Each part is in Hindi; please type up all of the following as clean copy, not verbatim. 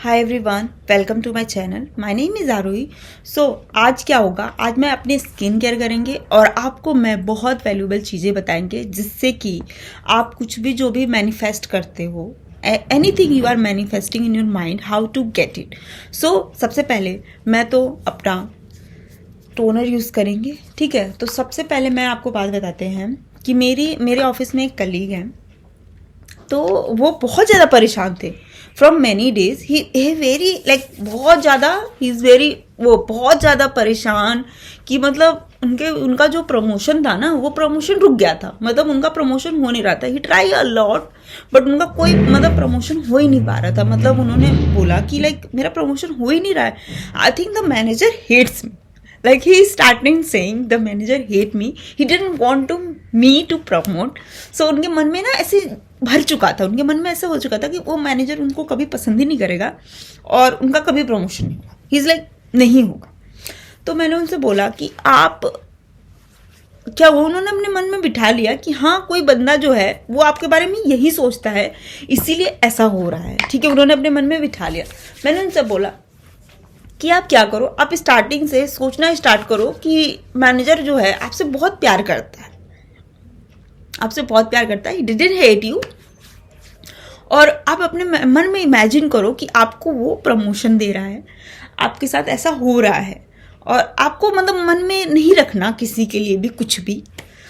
Hi everyone, welcome to my channel. My name is Aarohi. आज क्या होगा, आज मैं अपनी स्किन केयर करेंगे और आपको मैं बहुत वैल्यूएबल चीज़ें बताएंगे जिससे कि आप कुछ भी जो भी मैनिफेस्ट करते हो, anything you are manifesting in your mind, how to get it. सबसे पहले मैं तो अपना टोनर यूज़ करेंगे। ठीक है, तो सबसे पहले मैं आपको बात बताते हैं कि मेरे ऑफिस में एक कलीग है, तो वो बहुत ज़्यादा परेशान थे from many days. He very like बहुत ज़्यादा ही इज़ वेरी वो बहुत ज़्यादा परेशान कि मतलब उनका जो प्रमोशन था ना, वो प्रमोशन रुक गया था। मतलब उनका प्रमोशन हो नहीं रहा था। ही ट्राई अ लॉट बट उनका कोई मतलब प्रमोशन हो ही नहीं पा रहा था। मतलब उन्होंने बोला कि लाइक मेरा प्रमोशन हो ही नहीं रहा है। I think the manager hates me. Like he starting saying the manager hate me. He didn't want me to promote. So उनके मन में ना ऐसे भर चुका था, उनके मन में ऐसा हो चुका था कि वो मैनेजर उनको कभी पसंद ही नहीं करेगा और उनका कभी प्रमोशन नहीं होगा। ही इज़ लाइक नहीं होगा। तो मैंने उनसे बोला कि आप क्या, वो उन्होंने अपने मन में बिठा लिया कि हाँ, कोई बंदा जो है वो आपके बारे में यही सोचता है, इसीलिए ऐसा हो रहा है। ठीक है, उन्होंने अपने मन में बिठा लिया। मैंने उनसे बोला कि आप क्या करो, आप स्टार्टिंग से सोचना स्टार्ट करो कि मैनेजर जो है आपसे बहुत प्यार करता है, आपसे बहुत प्यार करता है। He didn't hate you. और आप अपने मन में इमेजिन करो कि आपको वो प्रमोशन दे रहा है, आपके साथ ऐसा हो रहा है और आपको मतलब मन में नहीं रखना किसी के लिए भी कुछ भी,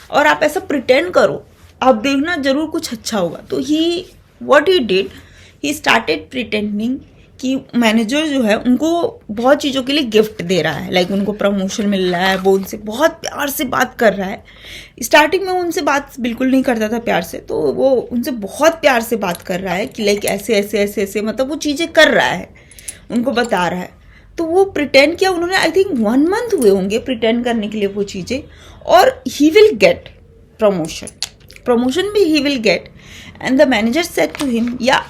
और आप ऐसा प्रिटेंड करो, आप देखना जरूर कुछ अच्छा होगा। तो he what he did, he started pretending कि मैनेजर जो है उनको बहुत चीज़ों के लिए गिफ्ट दे रहा है, लाइक उनको प्रमोशन मिल रहा है, वो उनसे बहुत प्यार से बात कर रहा है। स्टार्टिंग में उनसे बात बिल्कुल नहीं करता था प्यार से, तो वो उनसे बहुत प्यार से बात कर रहा है कि लाइक ऐसे ऐसे ऐसे ऐसे मतलब वो चीज़ें कर रहा है, उनको बता रहा है। तो वो प्रिटेंड किया उन्होंने, आई थिंक 1 मंथ हुए होंगे प्रिटेंड करने के लिए वो चीज़ें, और ही विल गेट प्रमोशन भी he will get. And the manager said to him, ya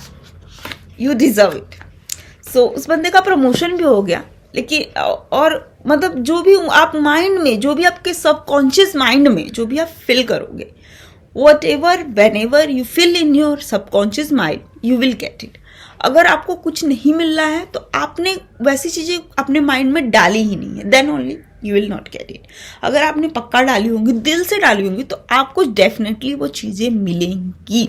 you deserve it. उस बंदे का प्रमोशन भी हो गया। लेकिन और मतलब जो भी आप माइंड में, जो भी आपके सबकॉन्शियस माइंड में जो भी आप फील करोगे, what ever when ever you feel in your subconscious mind, you will get it. अगर आपको कुछ नहीं मिल रहा है तो आपने वैसी चीज़ें अपने माइंड में डाली ही नहीं है, then only you will not get it. अगर आपने पक्का डाली होंगी, दिल से डाली होंगी, तो आपको डेफिनेटली वो चीज़ें मिलेंगी।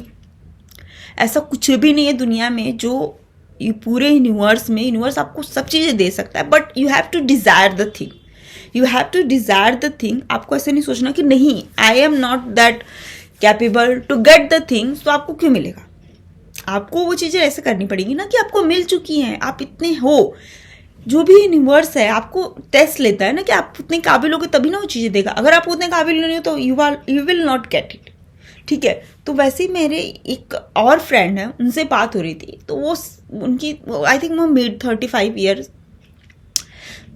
ऐसा कुछ भी नहीं है दुनिया में जो ये पूरे यूनिवर्स आपको सब चीज़ें दे सकता है, but you have to desire the thing. You have to desire the thing. आपको ऐसे नहीं सोचना कि नहीं, I am not that capable to get the things, तो आपको क्यों मिलेगा। आपको वो चीज़ें ऐसे करनी पड़ेगी ना कि आपको मिल चुकी हैं, आप इतने हो। जो भी यूनिवर्स है आपको टेस्ट लेता है ना कि आप उतने काबिल हो तभी ना वो चीज़ें देगा। अगर आप उतने काबिल नहीं हो तो you will not get it. ठीक है, तो वैसे ही मेरे एक और फ्रेंड है, उनसे बात हो रही थी, तो वो उनकी आई थिंक वो मिड 35 ईयर्स,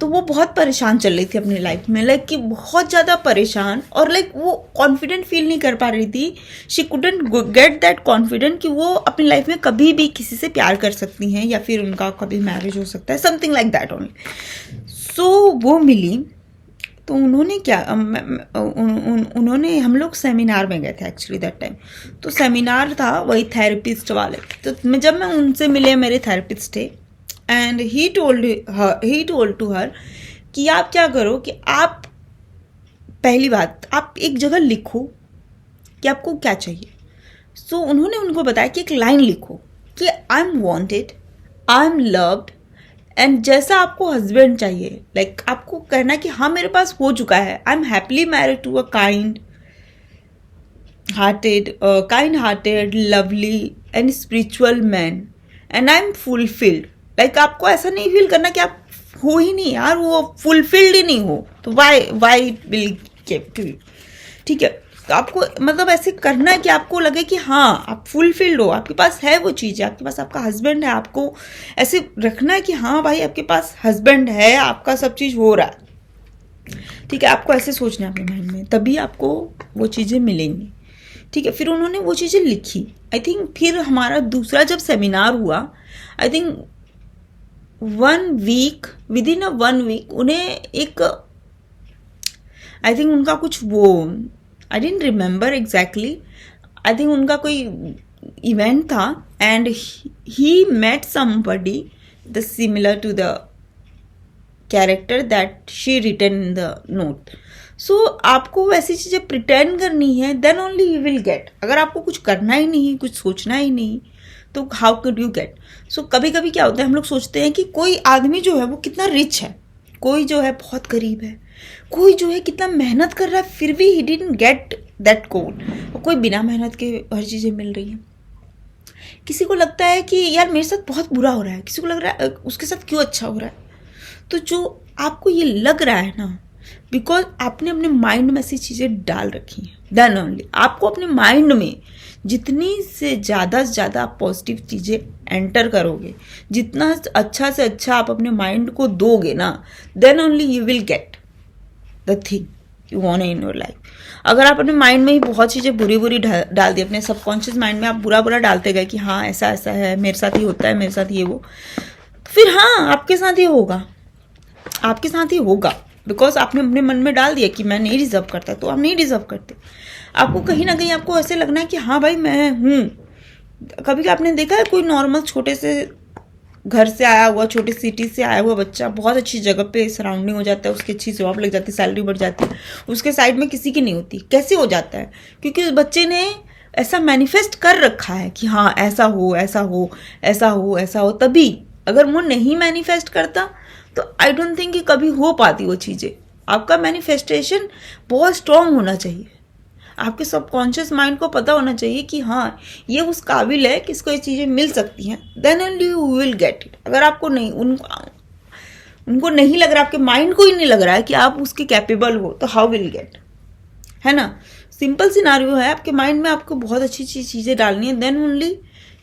तो वो बहुत परेशान चल रही थी अपनी लाइफ में, लाइक कि बहुत ज़्यादा परेशान, और लाइक वो कॉन्फिडेंट फील नहीं कर पा रही थी। She couldn't get that confident कि वो अपनी लाइफ में कभी भी किसी से प्यार कर सकती हैं या फिर उनका कभी मैरिज हो सकता है, समथिंग लाइक दैट ओनली। वो मिली, तो उन्होंने क्या, उन्होंने, हम लोग सेमिनार में गए थे एक्चुअली दैट टाइम। तो सेमिनार था वही थेरेपिस्ट वाले। तो जब मैं उनसे मिले, मेरे थेरेपिस्ट थे, and he told to her कि आप क्या करो कि आप पहली बात आप एक जगह लिखो कि आपको क्या चाहिए। उन्होंने उनको बताया कि एक लाइन लिखो कि I am wanted, I am loved, and जैसा आपको हस्बैंड चाहिए, लाइक आपको कहना कि हाँ मेरे पास हो चुका है, I am happily married to a kind hearted lovely and spiritual man, and I am fulfilled. Like आपको ऐसा नहीं फील करना कि आप हो ही नहीं यार, वो फुलफिल्ड ही नहीं हो, तो वाई विल कीप। ठीक है, तो आपको मतलब ऐसे करना है कि आपको लगे कि हाँ आप फुलफिल्ड हो, आपके पास है वो चीज़, आपके पास आपका हस्बैंड है। आपको ऐसे रखना है कि हाँ भाई आपके पास हस्बैंड है, आपका सब चीज़ हो रहा है। ठीक है, आपको ऐसे सोचना है अपने माइंड में, तभी आपको वो चीज़ें मिलेंगी। ठीक है, फिर उन्होंने वो चीज़ें लिखी। आई थिंक फिर हमारा दूसरा जब सेमिनार हुआ, I think 1 week, within 1 week उन्हें एक, आई थिंक उनका कुछ वो, I don't remember exactly, I think उनका कोई इवेंट था, and he met somebody the similar to the character that she written in the note. So आपको वैसी चीज़ें प्रिटेंड करनी है, then only you will get. अगर आपको कुछ करना ही नहीं, कुछ सोचना ही नहीं, तो हाउ कुड यू गेट। सो कभी कभी क्या होता है, हम लोग सोचते हैं कि कोई आदमी जो है वो कितना रिच है, कोई जो है बहुत गरीब है, कोई जो है कितना मेहनत कर रहा है फिर भी he didn't get that goal, और कोई बिना मेहनत के हर चीज़ें मिल रही हैं। किसी को लगता है कि यार मेरे साथ बहुत बुरा हो रहा है, किसी को लग रहा है उसके साथ क्यों अच्छा हो रहा है। तो जो आपको ये लग रहा है ना, बिकॉज आपने अपने माइंड में ऐसी चीज़ें डाल रखी हैं, देन ओनली आपको अपने माइंड में जितनी से ज़्यादा आप पॉजिटिव चीज़ें एंटर करोगे, जितना अच्छा से अच्छा आप अपने माइंड को दोगे ना, then only you will get the thing you want in your life. अगर आप अपने माइंड में ही बहुत चीज़ें बुरी डाल दी, अपने सबकॉन्शियस माइंड में आप बुरा डालते गए कि हाँ ऐसा ऐसा है, मेरे साथ ही होता है, मेरे साथ ये वो, तो फिर हाँ आपके साथ ही होगा, आपके साथ ही होगा। बिकॉज आपने अपने मन में डाल दिया कि मैं नहीं डिजर्व करता, तो आप नहीं डिजर्व करते। आपको कहीं ना कहीं आपको ऐसे लगना है कि हाँ भाई मैं हूँ। कभी आपने देखा है कोई नॉर्मल छोटे से घर से आया हुआ, छोटी सिटी से आया हुआ बच्चा बहुत अच्छी जगह पे सराउंडिंग हो जाता है, उसकी अच्छी जॉब लग जाती है, सैलरी बढ़ जाती है, उसके साइड में किसी की नहीं होती। कैसे हो जाता है? क्योंकि उस बच्चे ने ऐसा मैनिफेस्ट कर रखा है कि हाँ ऐसा हो ऐसा हो ऐसा हो ऐसा हो। तभी अगर वो नहीं मैनिफेस्ट करता तो आई डोंट थिंक कि कभी हो पाती वो चीज़ें। आपका मैनिफेस्टेशन बहुत स्ट्रांग होना चाहिए, आपके सबकॉन्शियस माइंड को पता होना चाहिए कि हाँ ये उस काबिल है कि इसको ये चीज़ें मिल सकती हैं, then only you will get it. अगर आपको नहीं, उनको नहीं लग रहा, आपके माइंड को ही नहीं लग रहा है कि आप उसके कैपेबल हो, तो हाउ विल गेट, है ना। सिंपल सिनारियो है, आपके माइंड में आपको बहुत अच्छी चीज़ें डालनी है, then only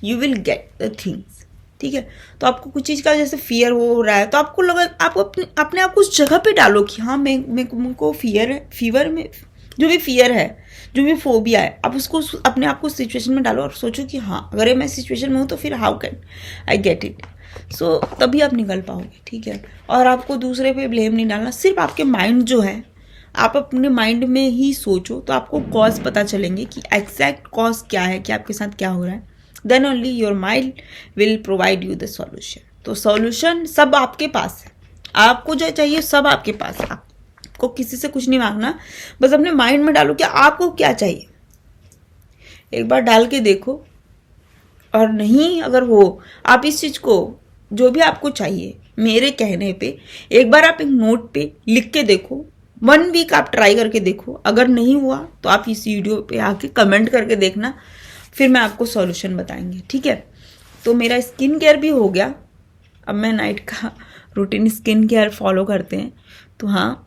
you will get the things. ठीक है, तो आपको कुछ चीज़ का जैसे फियर हो रहा है, तो आपको लगा आप अपने आप को उस जगह पे डालो कि हाँ मुझको फियर है, फीवर में जो भी फियर है, जो भी फोबिया है, आप उसको अपने आप को सिचुएशन में डालो और सोचो कि हाँ अगर मैं सिचुएशन में हूँ तो फिर how can I get it. So तभी आप निकल पाओगे। ठीक है, और आपको दूसरे पे ब्लेम नहीं डालना, सिर्फ आपके माइंड जो है, आप अपने माइंड में ही सोचो तो आपको कॉज पता चलेंगे कि एग्जैक्ट कॉज क्या है, कि आपके साथ क्या हो रहा है, then only your mind will provide you the solution. तो सॉल्यूशन सब आपके पास है, आपको जो चाहिए सब आपके पास है, आपको किसी से कुछ नहीं मांगना, बस अपने माइंड में डालो कि आपको क्या चाहिए। एक बार डाल के देखो, और नहीं अगर हो आप इस चीज़ को जो भी आपको चाहिए मेरे कहने पे एक बार आप एक नोट पे लिख के देखो, 1 वीक आप ट्राई करके देखो। अगर नहीं हुआ तो आप इस वीडियो पे आके कमेंट करके देखना, फिर मैं आपको सॉल्यूशन बताएंगे। ठीक है, तो मेरा स्किन केयर भी हो गया, अब मैं नाइट का रूटीन स्किन केयर फॉलो करते हैं। तो हाँ,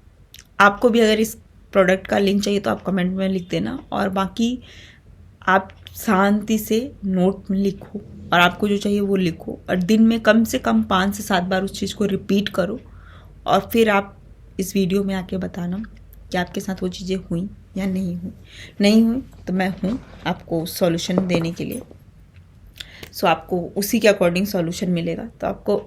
आपको भी अगर इस प्रोडक्ट का लिंक चाहिए तो आप कमेंट में लिख देना, और बाकी आप शांति से नोट में लिखो और आपको जो चाहिए वो लिखो, और दिन में कम से कम 5 से 7 बार उस चीज़ को रिपीट करो, और फिर आप इस वीडियो में आके बताना कि आपके साथ वो चीज़ें हुई या नहीं हुई। नहीं हुई तो मैं हूँ आपको सॉल्यूशन देने के लिए। सो आपको उसी के अकॉर्डिंग सॉल्यूशन मिलेगा, तो आपको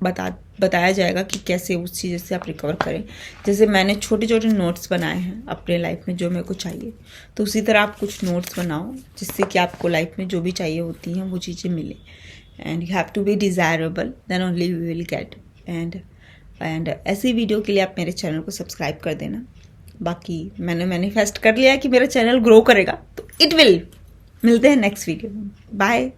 बताया जाएगा कि कैसे उस चीज़ से आप रिकवर करें। जैसे मैंने छोटे छोटे नोट्स बनाए हैं अपने लाइफ में जो मेरे को चाहिए, तो उसी तरह आप कुछ नोट्स बनाओ जिससे कि आपको लाइफ में जो भी चाहिए होती हैं वो चीज़ें मिले। And you have to be desirable, then only you will get. And ऐसी वीडियो के लिए आप मेरे चैनल को सब्सक्राइब कर देना। बाकी मैंने मैनिफेस्ट कर लिया है कि मेरा चैनल ग्रो करेगा, तो इट विल। मिलते हैं नेक्स्ट वीडियो में, बाय।